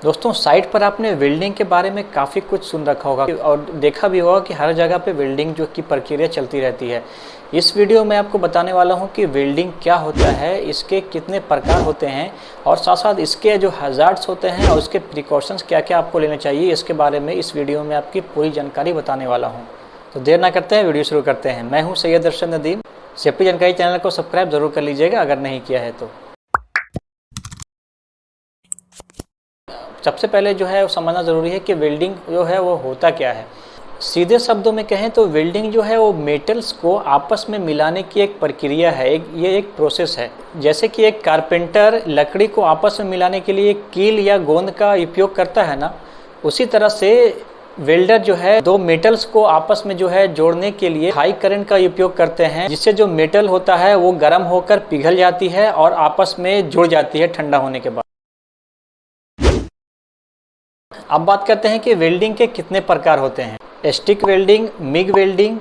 दोस्तों साइट पर आपने वेल्डिंग के बारे में काफ़ी कुछ सुन रखा होगा और देखा भी होगा कि हर जगह पे वेल्डिंग जो की प्रक्रिया चलती रहती है। इस वीडियो में आपको बताने वाला हूं कि वेल्डिंग क्या होता है, इसके कितने प्रकार होते हैं और साथ साथ इसके जो हज़ार्ड्स होते हैं और उसके प्रिकॉशंस क्या क्या आपको लेने चाहिए, इसके बारे में इस वीडियो में आपकी पूरी जानकारी बताने वाला हूँ। तो देर ना करते हैं, वीडियो शुरू करते हैं। मैं हूँ सैयद अरशद नदीम। सेफ्टी जानकारी चैनल को सब्सक्राइब जरूर कर लीजिएगा अगर नहीं किया है तो। सबसे पहले जो है वो समझना ज़रूरी है कि वेल्डिंग जो है वो होता क्या है। सीधे शब्दों में कहें तो वेल्डिंग जो है वो मेटल्स को आपस में मिलाने की एक प्रक्रिया है, ये एक प्रोसेस है। जैसे कि एक कारपेंटर लकड़ी को आपस में मिलाने के लिए कील या गोंद का उपयोग करता है ना, उसी तरह से वेल्डर जो है दो मेटल्स को आपस में जो है जोड़ने के लिए हाई करंट का उपयोग करते हैं, जिससे जो मेटल होता है वो गर्म होकर पिघल जाती है और आपस में जुड़ जाती है ठंडा होने के बाद। अब बात करते हैं कि वेल्डिंग के कितने प्रकार होते हैं। Stick welding, MiG welding,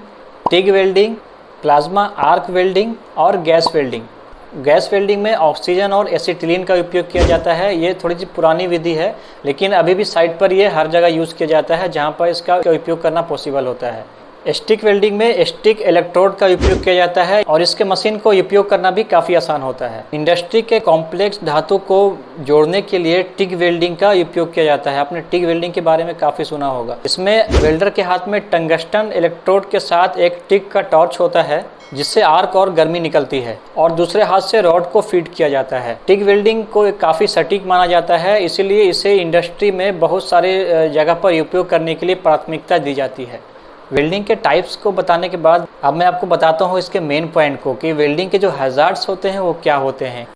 TIG welding, plasma arc welding और गैस वेल्डिंग। गैस वेल्डिंग में ऑक्सीजन और एसिटिलीन का उपयोग किया जाता है। ये थोड़ी सी पुरानी विधि है, लेकिन अभी भी साइट पर ये हर जगह यूज़ किया जाता है जहाँ पर इसका उपयोग करना पॉसिबल होता है। स्टिक वेल्डिंग में स्टिक इलेक्ट्रोड का उपयोग किया जाता है और इसके मशीन को उपयोग करना भी काफ़ी आसान होता है। इंडस्ट्री के कॉम्प्लेक्स धातु को जोड़ने के लिए टिग वेल्डिंग का उपयोग किया जाता है। आपने टिग वेल्डिंग के बारे में काफ़ी सुना होगा। इसमें वेल्डर के हाथ में टंगस्टन इलेक्ट्रोड के साथ एक टिग का टॉर्च होता है, जिससे आर्क और गर्मी निकलती है और दूसरे हाथ से रॉड को फीड किया जाता है। टिग वेल्डिंग को काफ़ी सटीक माना जाता है, इसीलिए इसे इंडस्ट्री में बहुत सारे जगह पर उपयोग करने के लिए प्राथमिकता दी जाती है। वेल्डिंग के टाइप्स को बताने के बाद अब मैं आपको बताता हूँ इसके मेन पॉइंट को कि वेल्डिंग के जो हज़ार्ड्स होते हैं वो क्या होते हैं।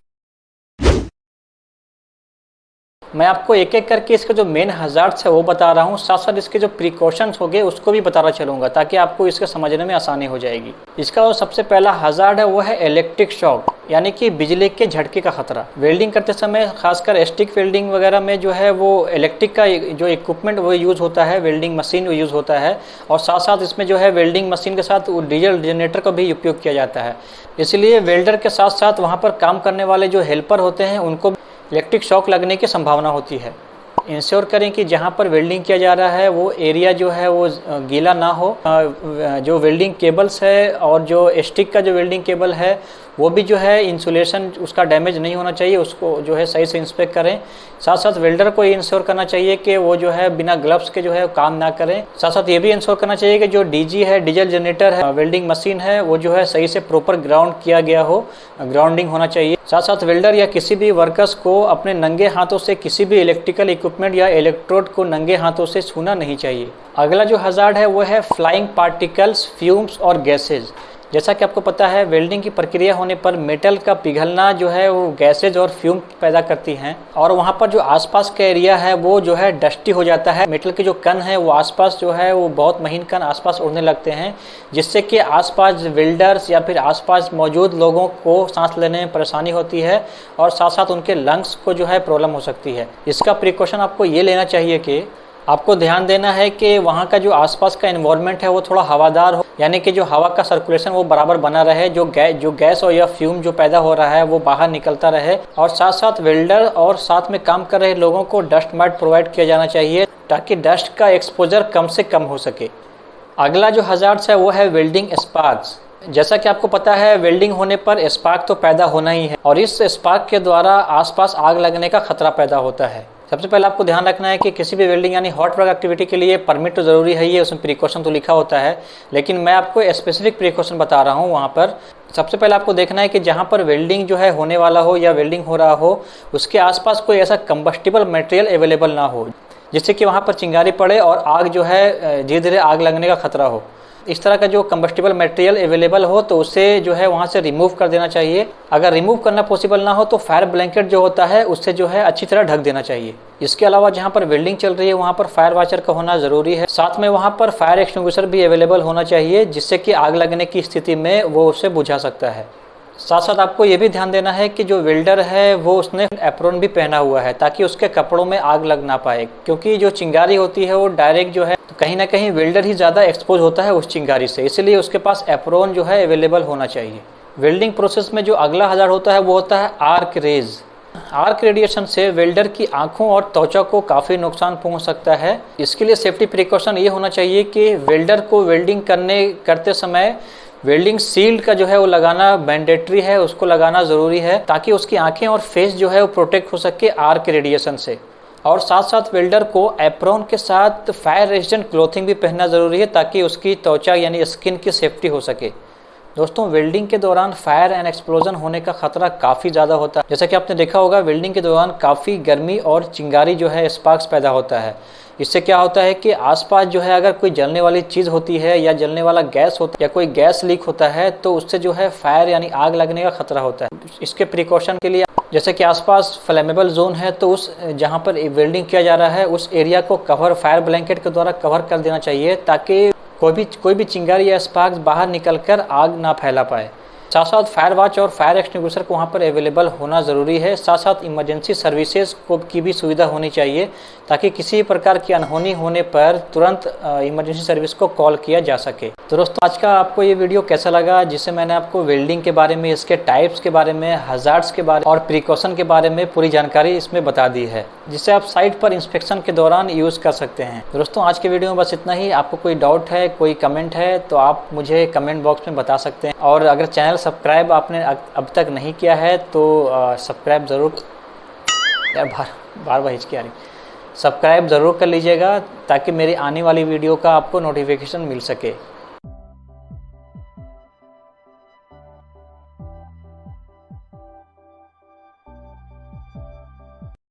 मैं आपको एक एक करके इसके जो मेन हज़ार्ड्स है वो बता रहा हूँ, साथ साथ इसके जो प्रिकॉशंस हो गए उसको भी बताना चलूँगा ताकि आपको इसके समझने में आसानी हो जाएगी। इसका जो सबसे पहला हज़ार्ड है वो है इलेक्ट्रिक शॉक, यानी कि बिजली के झटके का खतरा। वेल्डिंग करते समय खासकर स्टिक वेल्डिंग वगैरह में जो है वो इलेक्ट्रिक का जो इक्विपमेंट वो यूज़ होता है, वेल्डिंग मशीन यूज़ होता है और साथ साथ इसमें जो है वेल्डिंग मशीन के साथ डीजल जनरेटर का भी उपयोग किया जाता है। इसलिए वेल्डर के साथ साथ वहाँ पर काम करने वाले जो हेल्पर होते हैं उनको इलेक्ट्रिक शॉक लगने की संभावना होती है। इंश्योर करें कि जहाँ पर वेल्डिंग किया जा रहा है वो एरिया जो है वो गीला ना हो। जो वेल्डिंग केबल्स है और जो स्टिक का जो वेल्डिंग केबल है वो भी जो है इंसुलेशन उसका डैमेज नहीं होना चाहिए, उसको जो है सही से इंस्पेक्ट करें। साथ साथ वेल्डर को ये इंश्योर करना चाहिए कि वो जो है बिना ग्लव्स के जो है काम ना करें। साथ साथ ये भी इंश्योर करना चाहिए कि जो डीजी है, डीजल जनरेटर है, वेल्डिंग मशीन है, वो जो है सही से प्रॉपर ग्राउंड किया गया हो, ग्राउंडिंग होना चाहिए। साथ साथ वेल्डर या किसी भी वर्कर्स को अपने नंगे हाथों से किसी भी इलेक्ट्रिकल इक्विपमेंट या इलेक्ट्रोड को नंगे हाथों से छूना नहीं चाहिए। अगला जो हज़ार्ड है वो है फ्लाइंग पार्टिकल्स, फ्यूम्स और गैसेज। जैसा कि आपको पता है वेल्डिंग की प्रक्रिया होने पर मेटल का पिघलना जो है वो गैसेज और फ्यूम पैदा करती हैं और वहाँ पर जो आसपास का एरिया है वो जो है डस्टी हो जाता है। मेटल के जो कण है वो आसपास जो है वो बहुत महीन कण आसपास उड़ने लगते हैं, जिससे कि आसपास वेल्डर्स या फिर आसपास मौजूद लोगों को सांस लेने में परेशानी होती है और साथ साथ उनके लंग्स को जो है प्रॉब्लम हो सकती है। इसका प्रिकॉशन आपको ये लेना चाहिए कि आपको ध्यान देना है कि वहाँ का जो आसपास का एनवायरनमेंट है वो थोड़ा हवादार हो, यानी कि जो हवा का सर्कुलेशन वो बराबर बना रहे, जो गैस और या फ्यूम जो पैदा हो रहा है वो बाहर निकलता रहे और साथ साथ वेल्डर और साथ में काम कर रहे लोगों को डस्ट मैट प्रोवाइड किया जाना चाहिए ताकि डस्ट का एक्सपोजर कम से कम हो सके। अगला जो हज़ार्ड्स है वो है वेल्डिंग स्पार्क्स। जैसा कि आपको पता है वेल्डिंग होने पर स्पार्क तो पैदा होना ही है और इस स्पार्क के द्वारा आसपास आग लगने का खतरा पैदा होता है। सबसे पहले आपको ध्यान रखना है कि किसी भी वेल्डिंग यानी हॉट वर्क एक्टिविटी के लिए परमिट तो ज़रूरी है, ये उसमें प्रिकॉशन तो लिखा होता है, लेकिन मैं आपको स्पेसिफिक प्रिकॉशन बता रहा हूँ। वहाँ पर सबसे पहले आपको देखना है कि जहाँ पर वेल्डिंग जो है होने वाला हो या वेल्डिंग हो रहा हो उसके आसपास कोई ऐसा कंबस्टिबल मटेरियल अवेलेबल ना हो जिससे कि वहाँ पर चिंगारी पड़े और आग जो है धीरे धीरे आग लगने का खतरा हो। इस तरह का जो कंबस्टिबल मटेरियल अवेलेबल हो तो उसे जो है वहाँ से रिमूव कर देना चाहिए। अगर रिमूव करना पॉसिबल ना हो तो फायर ब्लैंकेट जो होता है उससे जो है अच्छी तरह ढक देना चाहिए। इसके अलावा जहाँ पर वेल्डिंग चल रही है वहाँ पर फायर वॉचर का होना ज़रूरी है। साथ में वहाँ पर फायर एक्सटिंग्विशर भी अवेलेबल होना चाहिए, जिससे कि आग लगने की स्थिति में वो उसे बुझा सकता है। साथ साथ आपको ये भी ध्यान देना है कि जो वेल्डर है वो उसने एप्रोन भी पहना हुआ है ताकि उसके कपड़ों में आग लग ना पाए, क्योंकि जो चिंगारी होती है वो डायरेक्ट जो है तो कहीं ना कहीं वेल्डर ही ज़्यादा एक्सपोज होता है उस चिंगारी से, इसलिए उसके पास एप्रोन जो है अवेलेबल होना चाहिए। वेल्डिंग प्रोसेस में जो अगला हज़ार्ड होता है वो होता है आर्क रेज। आर्क रेडिएशन से वेल्डर की आंखों और त्वचा को काफ़ी नुकसान पहुंच सकता है। इसके लिए सेफ्टी प्रिकॉशन ये होना चाहिए कि वेल्डर को वेल्डिंग करते समय वेल्डिंग शील्ड का जो है वो लगाना मैंडेटरी है, उसको लगाना ज़रूरी है ताकि उसकी आंखें और फेस जो है वो प्रोटेक्ट हो सके आर्क रेडिएशन से। और साथ साथ वेल्डर को एप्रॉन के साथ फायर रेजिस्टेंट क्लोथिंग भी पहनना ज़रूरी है ताकि उसकी त्वचा यानी स्किन की सेफ्टी हो सके। दोस्तों, वेल्डिंग के दौरान फायर एंड एक्सप्लोजन होने का खतरा काफ़ी ज़्यादा होता है। जैसा कि आपने देखा होगा, वेल्डिंग के दौरान काफ़ी गर्मी और चिंगारी जो है स्पार्क्स पैदा होता है। इससे क्या होता है कि आसपास जो है अगर कोई जलने वाली चीज़ होती है या जलने वाला गैस होता है या कोई गैस लीक होता है तो उससे जो है फायर यानी आग लगने का खतरा होता है। इसके प्रिकॉशन के लिए जैसे कि आसपास फ्लेमेबल जोन है तो उस जहाँ पर वेल्डिंग किया जा रहा है उस एरिया को फायर ब्लैंकेट के द्वारा कवर कर देना चाहिए ताकि कोई भी चिंगारी या स्पार्क्स बाहर निकलकर आग ना फैला पाए। साथ साथ फायर वॉच और फायर एक्सटिंग्विशर को वहाँ पर अवेलेबल होना ज़रूरी है। साथ साथ इमरजेंसी सर्विसेज की भी सुविधा होनी चाहिए ताकि किसी प्रकार की अनहोनी होने पर तुरंत इमरजेंसी सर्विस को कॉल किया जा सके। तो दोस्तों, आज का आपको ये वीडियो कैसा लगा, जिससे मैंने आपको वेल्डिंग के बारे में, इसके टाइप्स के बारे में, हजार्ड्स के बारे और प्रिकॉशन के बारे में पूरी जानकारी इसमें बता दी है, जिससे आप साइट पर इंस्पेक्शन के दौरान यूज़ कर सकते हैं। दोस्तों, आज के वीडियो में बस इतना ही। आपको कोई डाउट है, कोई कमेंट है तो आप मुझे कमेंट बॉक्स में बता सकते हैं। और अगर चैनल सब्सक्राइब आपने अब तक नहीं किया है तो सब्सक्राइब ज़रूर, यार बार हिचकी आ रही, सब्सक्राइब ज़रूर कर लीजिएगा ताकि मेरी आने वाली वीडियो का आपको नोटिफिकेशन मिल सके।